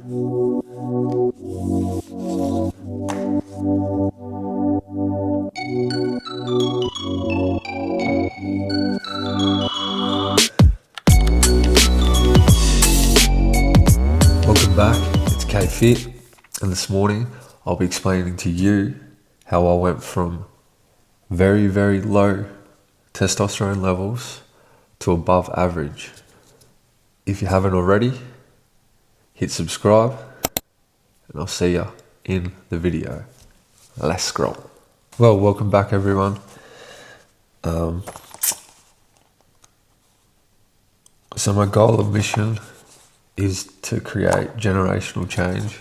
Welcome back, it's K-Fit, and this morning I'll be explaining to you how I went from very, very low testosterone levels to above average. If you haven't already, hit subscribe, and I'll see ya in the video. Let's scroll. Well, welcome back everyone. So my goal and mission is to create generational change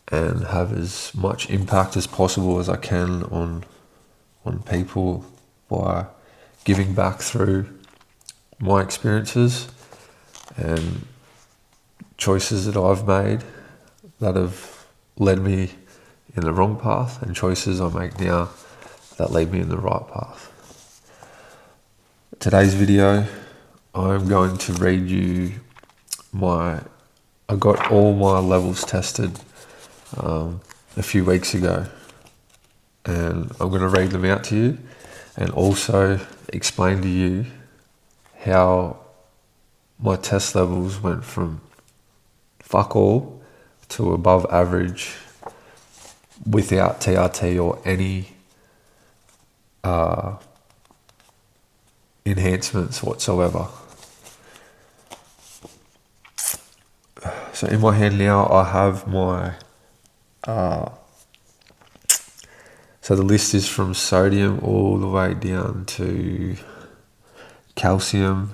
and have as much impact as possible as I can on people by giving back through my experiences and choices that I've made that have led me in the wrong path, and choices I make now that lead me in the right path. Today's video, I'm going to read you I got all my levels tested a few weeks ago, and I'm going to read them out to you and also explain to you how my test levels went from fuck all to above average without TRT or any enhancements whatsoever. So in my hand now I have my so the list is from sodium all the way down to calcium,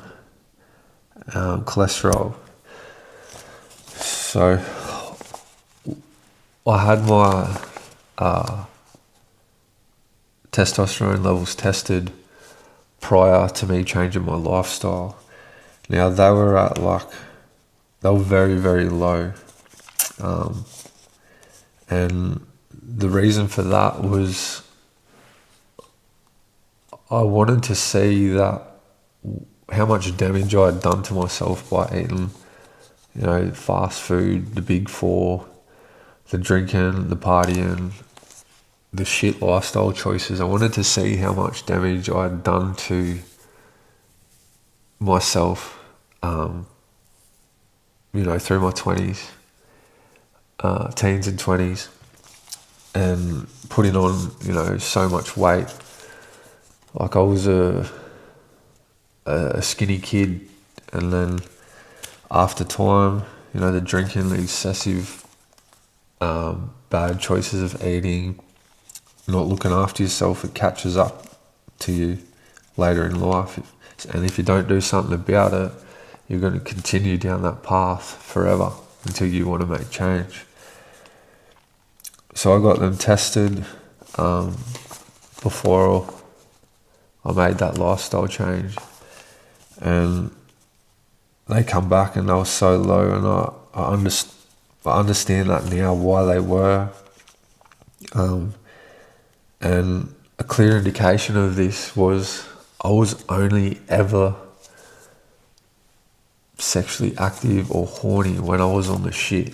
cholesterol. So I had my testosterone levels tested prior to me changing my lifestyle. Now they were very, very low. And the reason for that was I wanted to see that how much damage I had done to myself by eating, fast food, the big four, the drinking, the partying, the shit lifestyle choices. I wanted to see how much damage I had done to myself, through my 20s, teens and 20s, and putting on, so much weight. Like I was a skinny kid, and then after time, the drinking, the excessive bad choices of eating, not looking after yourself, it catches up to you later in life. And if you don't do something about it, you're going to continue down that path forever until you want to make change. So I got them tested before I made that lifestyle change, and they come back and they were so low, and I understand that now why they were, and a clear indication of this was I was only ever sexually active or horny when I was on the shit.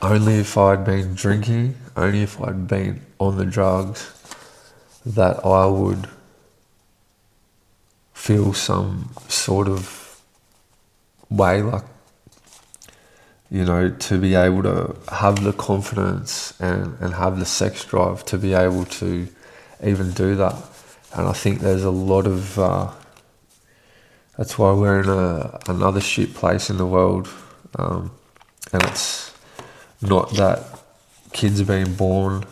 Only if I'd been drinking, only if I'd been on the drugs, that I would feel some sort of way, to be able to have the confidence and have the sex drive to be able to even do that. And I think there's a lot of that's why we're in another shit place in the world, and it's not that kids are being born,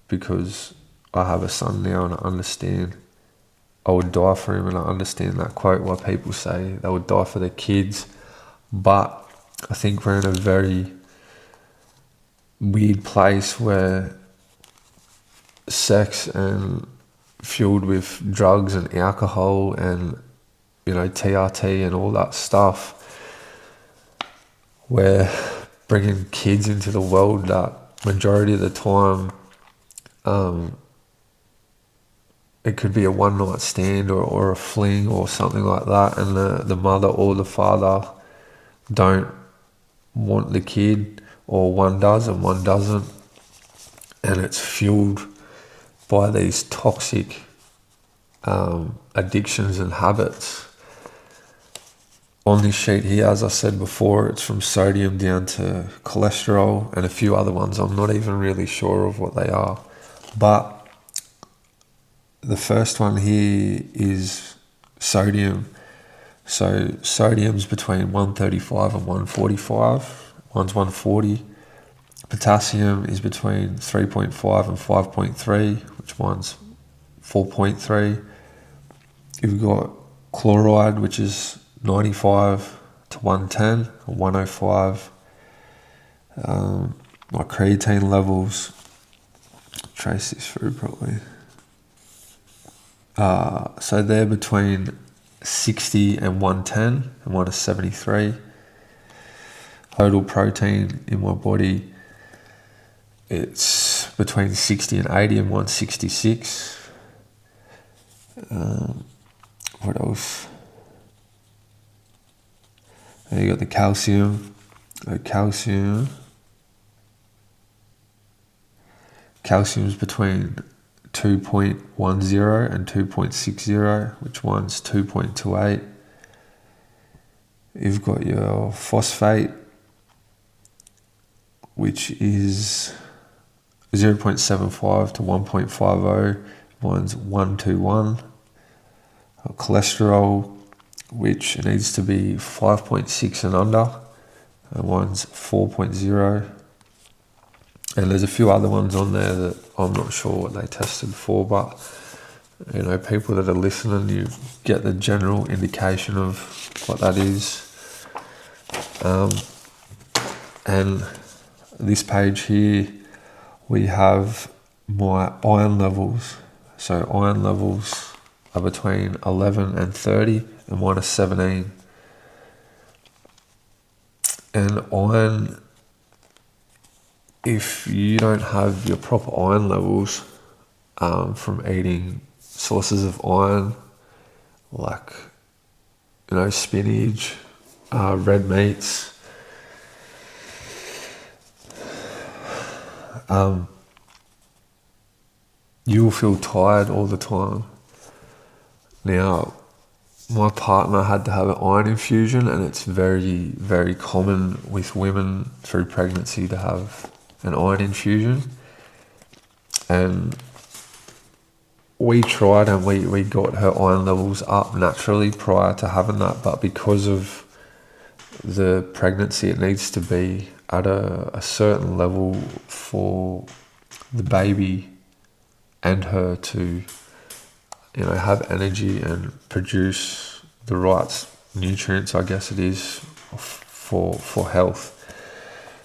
because I have a son now and I understand I would die for him, and I understand that quote why people say they would die for their kids. But I think we're in a very weird place where sex and fueled with drugs and alcohol and TRT and all that stuff, we're bringing kids into the world that majority of the time it could be a one night stand or a fling or something like that, and the mother or the father don't want the kid, or one does and one doesn't, and it's fueled by these toxic addictions and habits. On this sheet here, as I said before, it's from sodium down to cholesterol and a few other ones. I'm not even really sure of what they are. But the first one here is sodium. So sodium's between 135 and 145. One's 140. Potassium is between 3.5 and 5.3, which one's 4.3. You've got chloride, which is 95 to 110 or 105. My creatine levels, trace this through probably. So they're between 60 and 110, and one is 73. Total protein in my body, it's between 60 and 80, and 166. What else? Then you got the calcium. Calcium's between 2.10 and 2.60, which one's 2.28. You've got your phosphate, which is 0.75 to 1.50, one's 121. Cholesterol, which needs to be 5.6 and under, and one's 4.0. And there's a few other ones on there that I'm not sure what they tested for, but you know, people that are listening, you get the general indication of what that is. And this page here, we have my iron levels. So iron levels are between 11 and 30, and one is 17. And iron, if you don't have your proper iron levels from eating sources of iron, like, you know, spinach, red meats, you will feel tired all the time. Now, my partner had to have an iron infusion, and it's very, very common with women through pregnancy to have an iron infusion. And we tried, and we got her iron levels up naturally prior to having that, but because of the pregnancy, it needs to be at a certain level for the baby and her to, you know, have energy and produce the right nutrients, I guess it is, for health.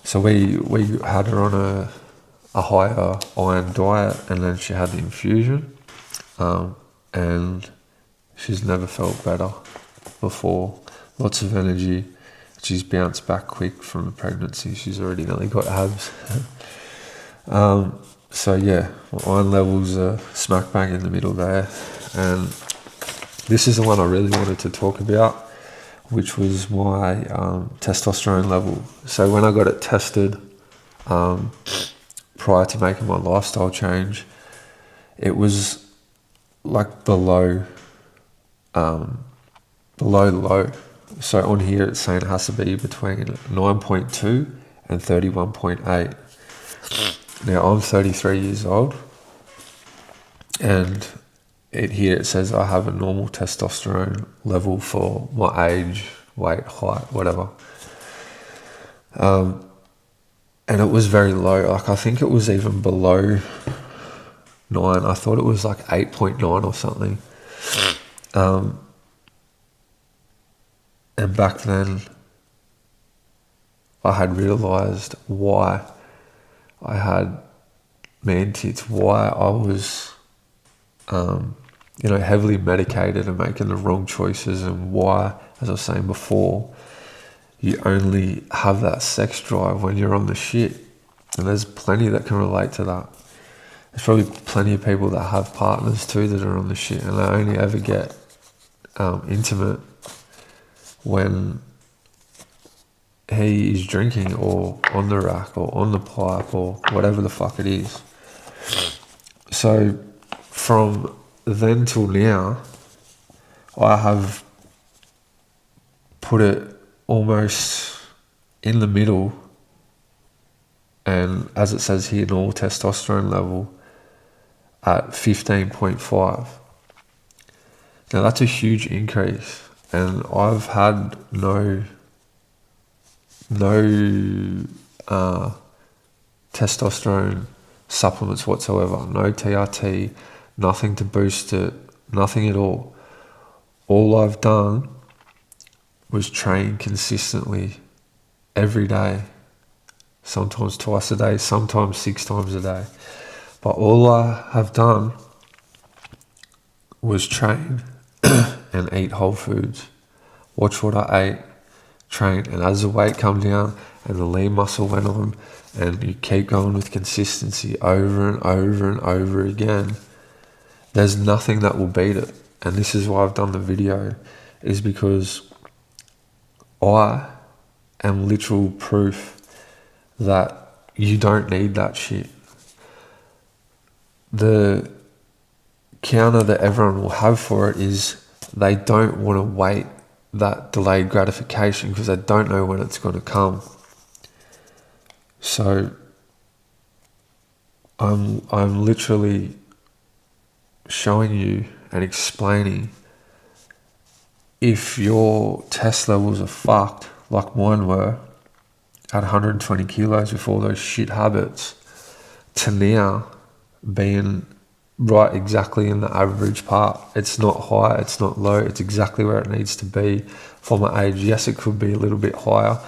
So we had her on a higher iron diet, and then she had the infusion, and she's never felt better before. Lots of energy. She's bounced back quick from the pregnancy. She's already nearly got abs. So yeah, my iron levels are smack bang in the middle there. And this is the one I really wanted to talk about, which was my testosterone level. So when I got it tested prior to making my lifestyle change, it was like below low. So on here it's saying it has to be between 9.2 and 31.8. Now I'm 33 years old, and here it says I have a normal testosterone level for my age, weight, height, whatever. And it was very low. Like, I think it was even below 9. I thought it was like 8.9 or something. And back then, I had realised why I had man tits, why I was, heavily medicated and making the wrong choices, and why, as I was saying before, you only have that sex drive when you're on the shit. And there's plenty that can relate to that. There's probably plenty of people that have partners too that are on the shit, and they only ever get intimate when he is drinking or on the rack or on the pipe or whatever the fuck it is. So from then till now, I have put it almost in the middle, and as it says here, normal testosterone level at 15.5. Now that's a huge increase, and I've had no testosterone supplements whatsoever, no TRT, nothing to boost it, nothing at all. All I've done was train consistently every day, sometimes twice a day, sometimes 6 times a day. But all I have done was train and eat whole foods, watch what I ate, train, and as the weight come down and the lean muscle went on, and you keep going with consistency over and over and over again, there's nothing that will beat it. And this is why I've done the video, is because I am literal proof that you don't need that shit. The counter that everyone will have for it is they don't want to wait that delayed gratification because they don't know when it's going to come. So I'm literally showing you and explaining, if your test levels are fucked like mine were at 120 kilos with all those shit habits, to now being right exactly in the average part. It's not high, it's not low, it's exactly where it needs to be for my age. Yes, it could be a little bit higher,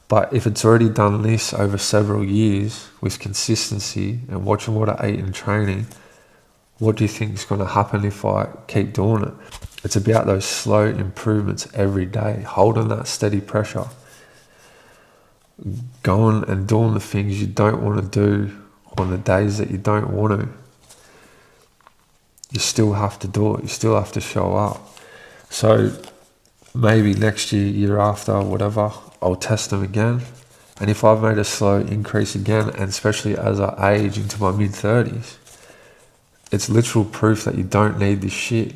but if it's already done this over several years with consistency and watching what I eat in training, what do you think is going to happen if I keep doing it? It's about those slow improvements every day, holding that steady pressure, going and doing the things you don't want to do on the days that you don't want to. You still have to do it. You still have to show up. So maybe next year, year after, whatever, I'll test them again. And if I've made a slow increase again, and especially as I age into my mid-30s, it's literal proof that you don't need this shit.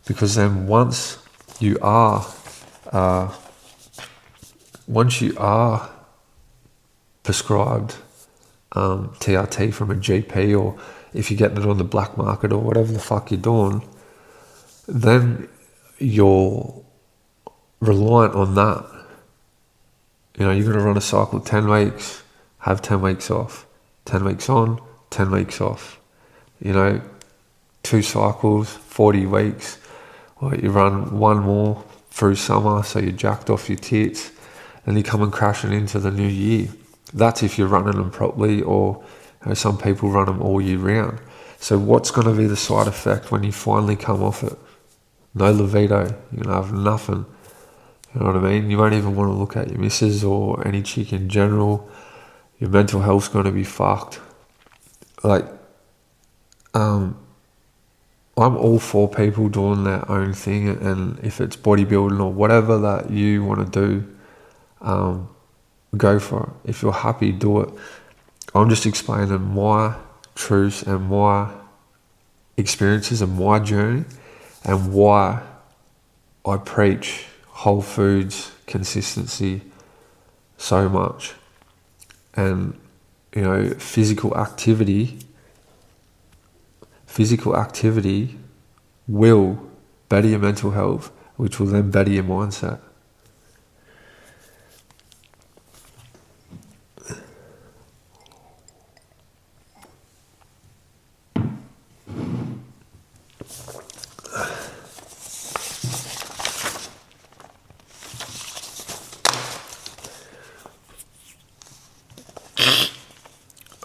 Because then once you are prescribed TRT from a GP, or if you're getting it on the black market or whatever the fuck you're doing, then you're reliant on that. You know, you're going to run a cycle 10 weeks, have 10 weeks off, 10 weeks on, 10 weeks off. You know, 2 cycles, 40 weeks, or you run one more through summer, so you jacked off your tits, and you're coming crashing into the new year. That's if you're running them properly, or you know, some people run them all year round. So what's going to be the side effect when you finally come off it? No libido. You're going to have nothing. You know what I mean? You won't even want to look at your missus or any chick in general. Your mental health's going to be fucked. Like, I'm all for people doing their own thing, and if it's bodybuilding or whatever that you want to do, go for it. If you're happy, do it. I'm just explaining my truths and my experiences and my journey, and why I preach whole foods, consistency so much. And, you know, physical activity will better your mental health, which will then better your mindset.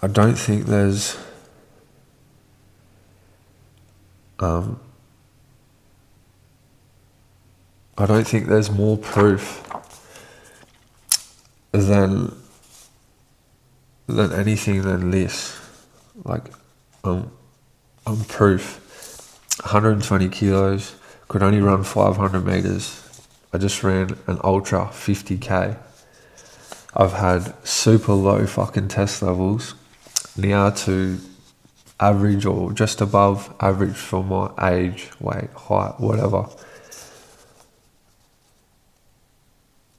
I don't think there's more proof than anything than this. Like, I'm proof. 120 kilos, could only run 500 meters. I just ran an ultra 50k. I've had super low fucking test levels now to average or just above average for my age, weight, height, whatever.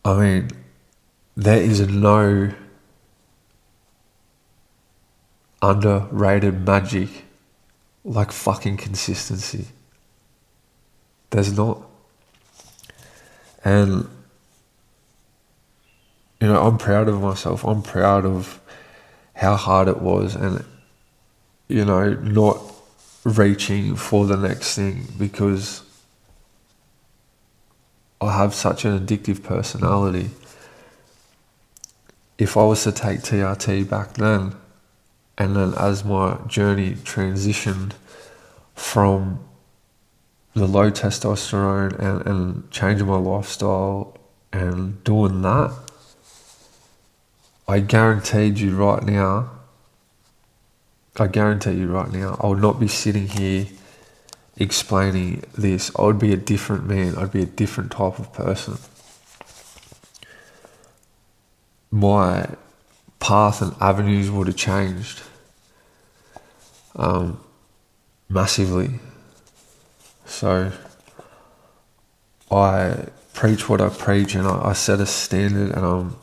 I mean, there is no underrated magic like fucking consistency. There's not. And, you know, I'm proud of myself. I'm proud of how hard it was and, you know, not reaching for the next thing because I have such an addictive personality. If I was to take TRT back then, and then as my journey transitioned from the low testosterone and changing my lifestyle and doing that, I guarantee you right now, I would not be sitting here explaining this. I would be a different man. I'd be a different type of person. My path and avenues would have changed massively. So I preach what I preach, and I set a standard, and I'm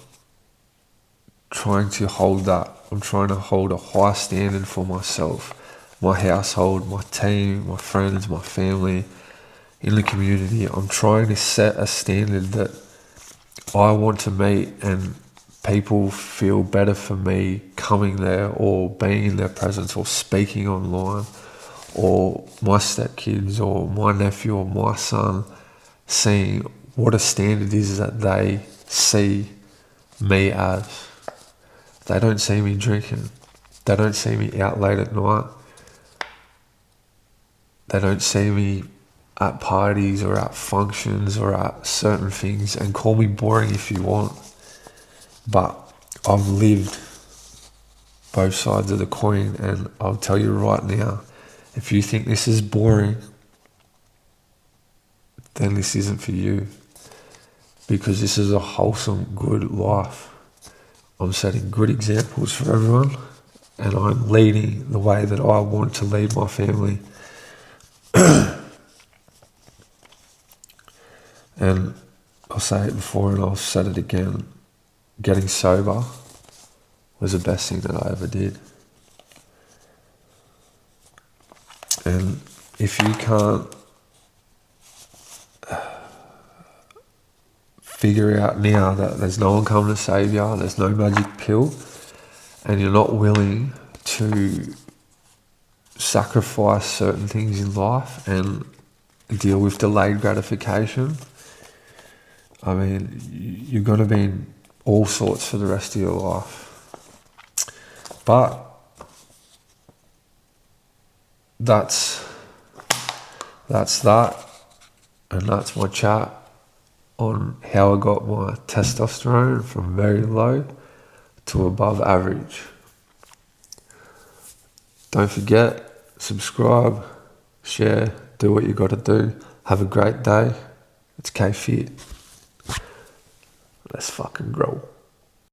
trying to hold that. I'm trying to hold a high standard for myself, my household, my team, my friends, my family, in the community. I'm trying to set a standard that I want to meet, and people feel better for me coming there or being in their presence or speaking online, or my stepkids or my nephew or my son seeing what a standard is that they see me as. They don't see me drinking. They don't see me out late at night. They don't see me at parties or at functions or at certain things, and call me boring if you want. But I've lived both sides of the coin, and I'll tell you right now, if you think this is boring, then this isn't for you, because this is a wholesome, good life. I'm setting good examples for everyone, and I'm leading the way that I want to lead my family. And I'll say it before and I'll say it again, getting sober was the best thing that I ever did. And if you can't figure out now that there's no one coming to save you, there's no magic pill, and you're not willing to sacrifice certain things in life and deal with delayed gratification, I mean, you're going to be in all sorts for the rest of your life. But that's that, and that's my chat on how I got my testosterone from very low to above average. Don't forget, subscribe, share, do what you got to do. Have a great day. It's K-Fit. Let's fucking grow.